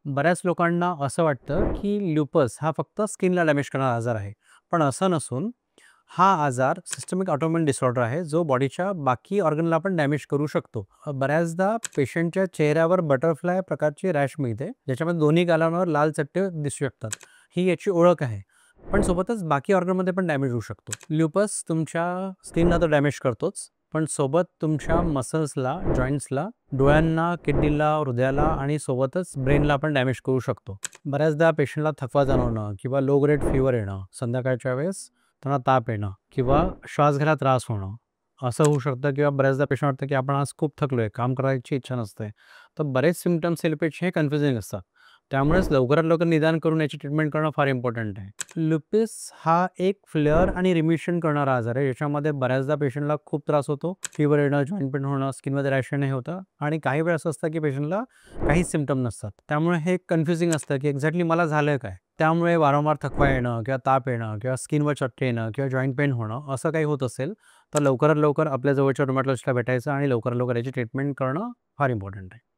बऱ्याच लोकांना असं वाटतं की ल्युपस हा फक्त स्किनला डॅमेज करणारा आजार आहे. पण असं नसून हा आजार सिस्टमिक ऑटोइम्यून डिसऑर्डर आहे, जो बॉडीच्या बाकी ऑर्गनला पण डॅमेज करू शकतो. बऱ्याचदा पेशंटच्या चेहऱ्यावर बटरफ्लाय प्रकारची रॅश मिळते, ज्याच्यामध्ये दोन्ही गालांवर लाल चट्टे दिसू शकतात. ही याची ओळख आहे. पण सोबतच बाकी ऑर्गनमध्ये पण डॅमेज होऊ शकतो. ल्युपस तुमच्या स्किनला तर डॅमेज करतोच, पण सोबत तुमच्या मसल्सला, जॉइंट्सला, डोळ्यांना, किडनीला, हृदयाला आणि सोबतच ब्रेनला पण डॅमेज करू शकतो. बऱ्याचदा पेशंटला थकवा जाणवणं किंवा लो ग्रेड फीवर येणं, संध्याकाळच्या वेळेस त्यांना ताप येणं किंवा श्वास घ्यायला त्रास होणं, असं होऊ शकतं. किंवा बऱ्याचदा पेशंट वाटतं की आपण आज खूप थकलोय, काम करायची इच्छा नसते. तर बरेच सिम्प्टम्स हे कन्फ्युजिंग असतात. त्यामुळेच लवकरात लवकर निदान करून याची ट्रीटमेंट करणं फार इम्पॉर्टंट आहे. लुपिस हा एक फ्लेअर आणि रिमिशन करणारा आजार आहे. याच्यामध्ये बऱ्याचदा पेशंटला खूप त्रास होतो. फीवर येणं, जॉइंट पेन होणं, स्किनमध्ये रॅश येणं हे होतं आणि काही वेळा असं असतं की पेशंटला काहीच सिम्प्टम नसतात. त्यामुळे हे कन्फ्युजिंग असतं की एक्झॅक्टली मला झालंय काय? त्यामुळे वारंवार थकवा येणं किंवा ताप येणं किंवा स्किनवर चट्टे येणं किंवा जॉइंट पेन होणं असं काही होत असेल, तर लवकरात लवकर आपल्या जवळच्या रुमॅटॉलॉजिस्टला भेटायचं आणि लवकरात लवकर याची ट्रीटमेंट करणं फार इम्पॉर्टंट आहे.